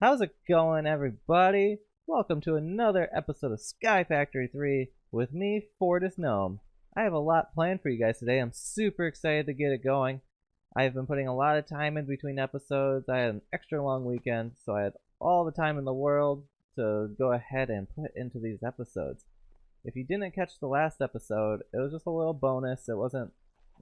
How's it going, everybody? Welcome to another episode of Sky Factory 3 with me, Fortis Gnome. I have a lot planned for you guys today. I'm super excited to get it going. I've been putting a lot of time in between episodes. I had an extra long weekend, so I had all the time in the world to go ahead and put into these episodes. If you didn't catch the last episode, it was just a little bonus. It wasn't,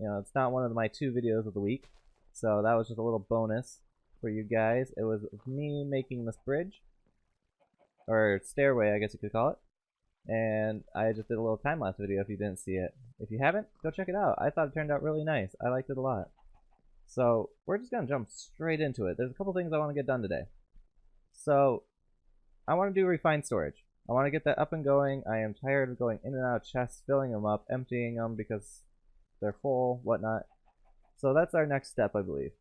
it's not one of my 2 videos of the week, so that was just a little bonus for you guys. It was me making this bridge, or stairway, I guess you could call it. And I just did a little time lapse video if you didn't see it. If you haven't, go check it out. I thought it turned out really nice. I liked it a lot. So we're just gonna jump straight into it. There's a couple things I want to get done today. So I want to do refined storage. I want to get that up and going. I am tired of going in and out of chests, filling them up, emptying them because they're full, whatnot. So that's our next step, I believe.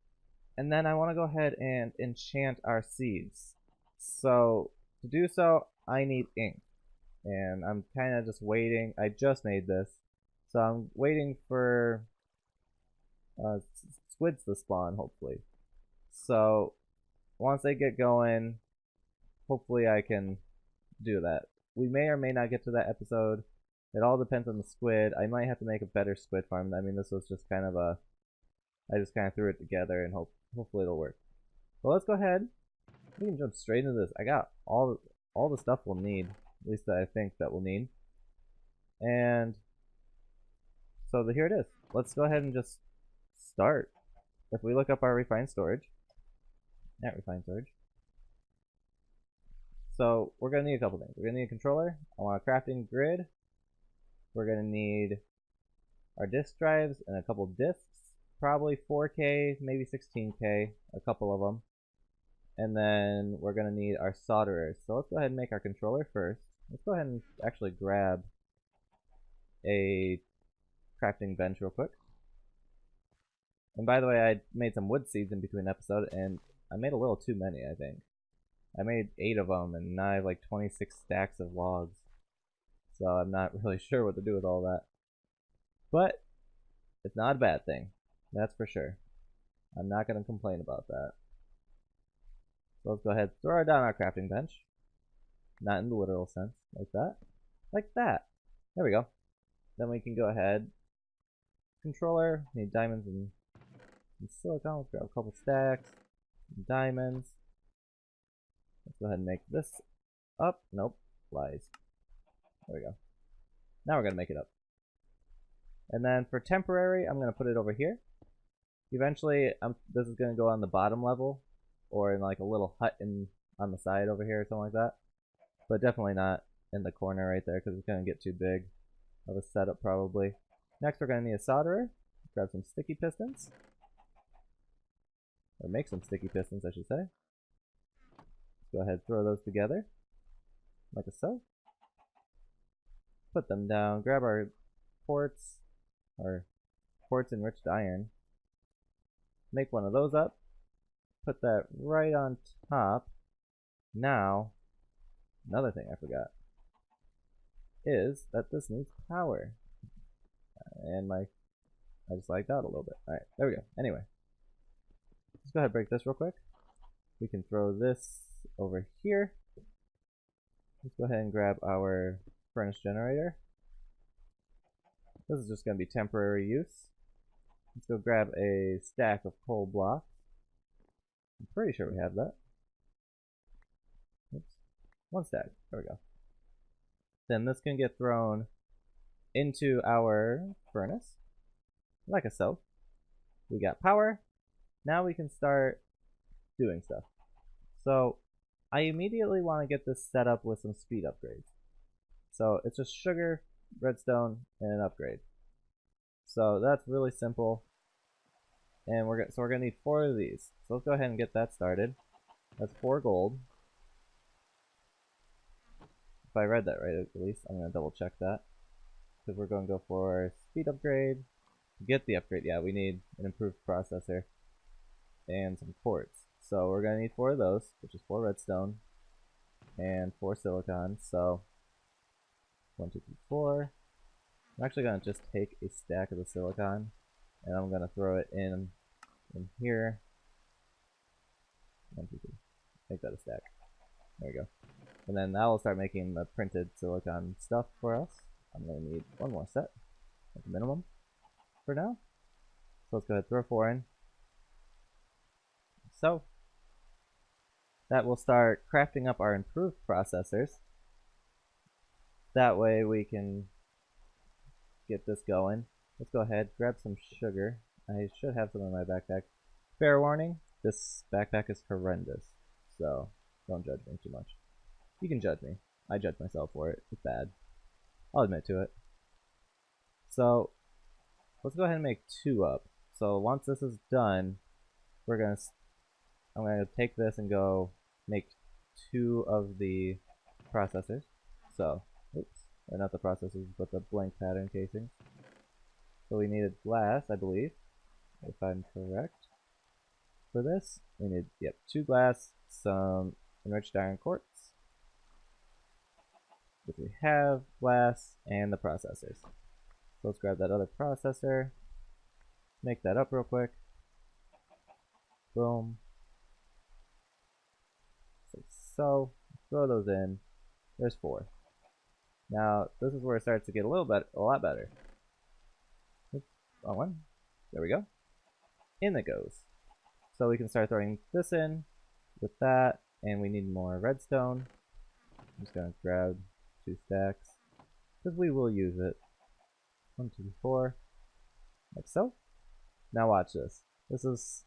And then I want to go ahead and enchant our seeds. So to do so, I need ink. And I'm kind of just waiting. I just made this. So I'm waiting for squids to spawn, hopefully. So once they get going, hopefully I can do that. We may or may not get to that episode. It all depends on the squid. I might have to make a better squid farm. I mean, this was just kind of a... I just kind of threw it together and hopefully it'll work. Well, let's go ahead. We can jump straight into this. I got all the stuff we'll need, at least that I think that we'll need. And so here it is. Let's go ahead and just start. If we look up our refined storage, so we're gonna need a couple things. We're gonna need a controller. I want a crafting grid. We're gonna need our disk drives and a couple disks. Probably 4K, maybe 16K, a couple of them. And then we're going to need our solderers. So let's go ahead and make our controller first. Let's go ahead and actually grab a crafting bench real quick. And by the way, I made some wood seeds in between episodes, and I made a little too many, I think. I made 8 of them, and now I have like 26 stacks of logs. So I'm not really sure what to do with all that. But it's not a bad thing. That's for sure. I'm not going to complain about that. So let's go ahead and throw down our crafting bench. Not in the literal sense. Like that. Like that. There we go. Then we can go ahead. Controller. Need diamonds and silicon. Let's grab a couple stacks. Diamonds. Let's go ahead and make this up. Nope. Lies. There we go. Now we're going to make it up. And then for temporary, I'm going to put it over here. Eventually, this is going to go on the bottom level, or in like a little hut on the side over here or something like that. But definitely not in the corner right there, because it's going to get too big of a setup probably. Next, we're going to need a solderer. Grab some sticky pistons. Or make some sticky pistons, I should say. Let's go ahead and throw those together, like so. Put them down. Grab our quartz enriched iron. Make one of those up. Put that right on top. Now, another thing I forgot is that this needs power. And I just lagged out a little bit. Alright, there we go. Anyway, let's go ahead and break this real quick. We can throw this over here. Let's go ahead and grab our furnace generator. This is just going to be temporary use. Let's go grab a stack of coal blocks. I'm pretty sure we have that. Oops. 1 stack. There we go. Then this can get thrown into our furnace, like so. We got power. Now we can start doing stuff. So I immediately want to get this set up with some speed upgrades. So it's just sugar, redstone, and an upgrade. So that's really simple. And we're gonna need 4 of these. So let's go ahead and get that started. That's 4 gold. If I read that right, at least I'm gonna double check that, because we're gonna go for speed upgrade. To get the upgrade, yeah, we need an improved processor and some quartz. So we're gonna need 4 of those, which is 4 redstone and 4 silicon. So 1, 2, 3, 4. I'm actually gonna just take a stack of the silicon and I'm gonna throw it in here. 1, 2, 3. make that a stack. There we go. And then that will start making the printed silicon stuff for us. I'm going to need one more set at the minimum for now. So let's go ahead and throw 4 in. So that will start crafting up our improved processors. That way we can get this going. Let's go ahead, grab some sugar. I should have some in my backpack. Fair warning, this backpack is horrendous, so don't judge me too much. You can judge me. I judge myself for it. It's bad. I'll admit to it. So let's go ahead and make 2 up. So once this is done, I'm gonna take this and go make 2 of the processors. So, oops, or not the processors, but the blank pattern casings. So we needed glass, I believe, if I'm correct. For this, we need 2 glass, some enriched iron quartz, which we have, glass, and the processors. So let's grab that other processor, make that up real quick. Boom. So throw those in. There's 4. Now this is where it starts to get a lot better. Oops, wrong one. There we go. In it goes. So we can start throwing this in with that, and we need more redstone. I'm just gonna grab 2 stacks because we will use it. 1, 2, 4, like so. Now watch this. This is,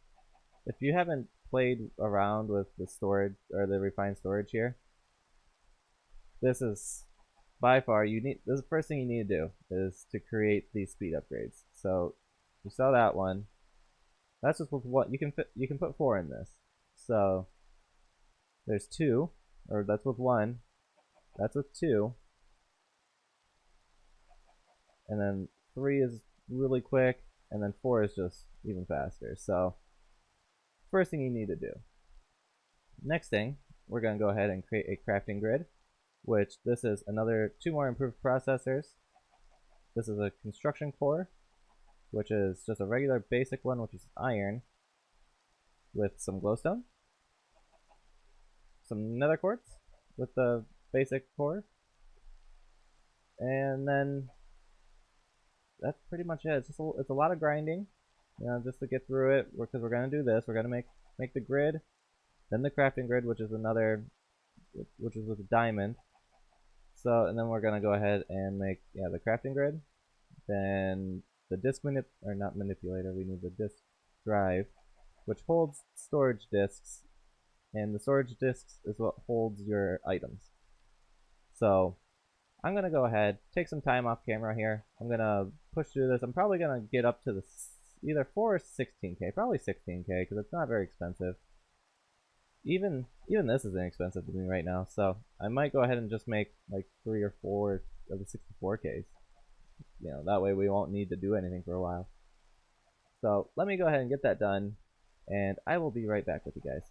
if you haven't played around with the storage or the refined storage here, this is by far this is the first thing you need to do is to create these speed upgrades. So you saw that one. That's just with what you can put 4 in this. So there's 2, or that's with 1. That's with 2. And then 3 is really quick, and then 4 is just even faster. So first thing you need to do. Next thing, we're going to go ahead and create a crafting grid, which this is another 2 more improved processors. This is a construction core, which is just a regular basic one, which is iron, with some glowstone, some nether quartz with the basic core, and then that's pretty much it. It's a lot of grinding, just to get through it, because we're going to do this. We're going to make the grid, then the crafting grid, which is with a diamond. So, and then we're going to go ahead and make the crafting grid, then the disk manipulator. We need the disk drive, which holds storage disks, and the storage disks is what holds your items. So I'm gonna go ahead, take some time off camera here. I'm gonna push through this. I'm probably gonna get up to either 4 or 16k, probably 16k, because it's not very expensive. Even this is inexpensive to me right now, so I might go ahead and just make like 3 or 4 of the 64ks. That way we won't need to do anything for a while. So let me go ahead and get that done, and I will be right back with you guys.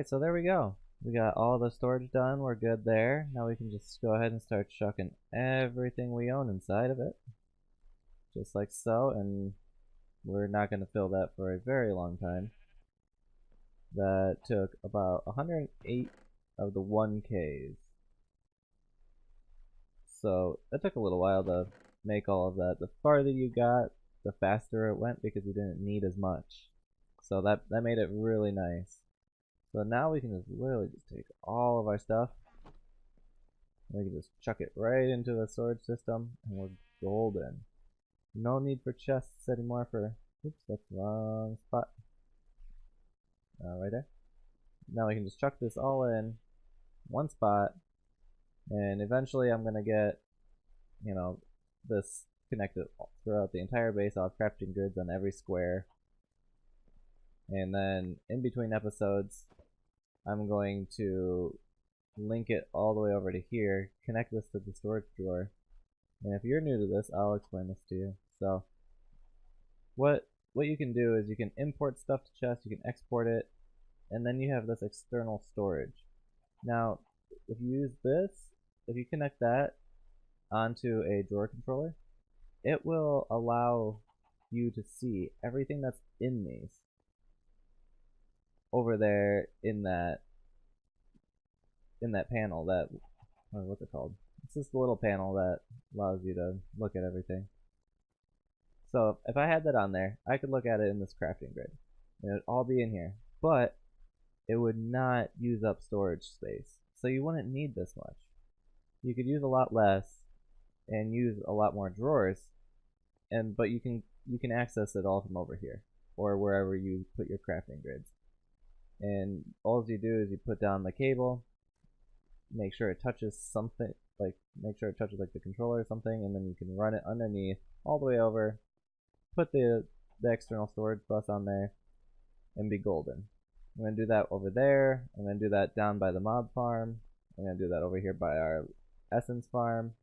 Alright, so there we go. We got all the storage done, we're good there. Now we can just go ahead and start chucking everything we own inside of it. Just like so, and we're not going to fill that for a very long time. That took about 108 of the 1Ks. So it took a little while to make all of that. The farther you got, the faster it went because you didn't need as much. So that made it really nice. So now we can just literally just take all of our stuff. We can just chuck it right into the storage system and we're golden. No need for chests anymore for, oops, that's the wrong spot. Right there. Now we can just chuck this all in one spot, and eventually I'm gonna get, you know, this connected throughout the entire base. I'll have crafting grids on every square, and then in between episodes I'm going to link it all the way over to here, connect this to the storage drawer, and if you're new to this, I'll explain this to you. So what you can do is you can import stuff to chests, you can export it, and then you have this external storage. Now, if you use this, if you connect that onto a drawer controller, it will allow you to see everything that's in these over there in that panel. That, what's it called? It's just a little panel that allows you to look at everything. So if I had that on there, I could look at it in this crafting grid, and it would all be in here, but it would not use up storage space. So you wouldn't need this much. You could use a lot less and use a lot more drawers, but you can access it all from over here or wherever you put your crafting grids. And all you do is you put down the cable, make sure it touches something, like make sure it touches like the controller or something, and then you can run it underneath all the way over, put the external storage bus on there, and be golden. I'm going to do that over there. I'm going to do that down by the mob farm. I'm going to do that over here by our essence farm,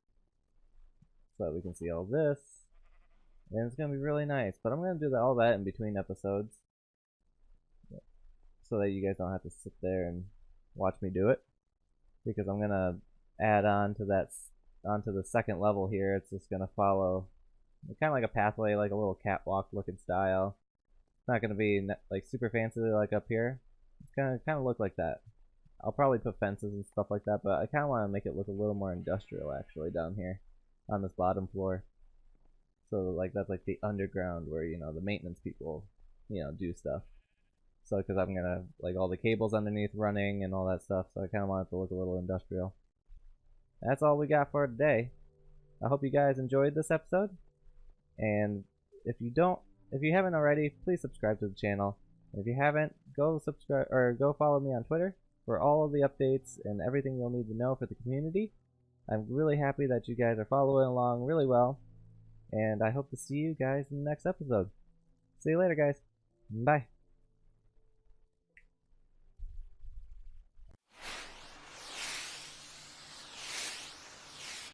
so that we can see all this. And it's going to be really nice. But I'm going to do all that in between episodes, so that you guys don't have to sit there and watch me do it. Because I'm going to add on to that, onto the second level here. It's just going to follow kind of like a pathway, like a little catwalk looking style. It's not going to be like super fancy like up here. It's going to kind of look like that. I'll probably put fences and stuff like that, but I kind of want to make it look a little more industrial actually down here on this bottom floor. So like that's like the underground where, you know, the maintenance people, you know, do stuff. So because I'm going to like all the cables underneath running and all that stuff, so I kind of want it to look a little industrial. That's all we got for today. I hope you guys enjoyed this episode, and if you haven't already, please subscribe to the channel. And if you haven't, go subscribe or go follow me on Twitter for all of the updates and everything you'll need to know for the community. I'm really happy that you guys are following along really well, and I hope to see you guys in the next episode. See you later, guys. Bye.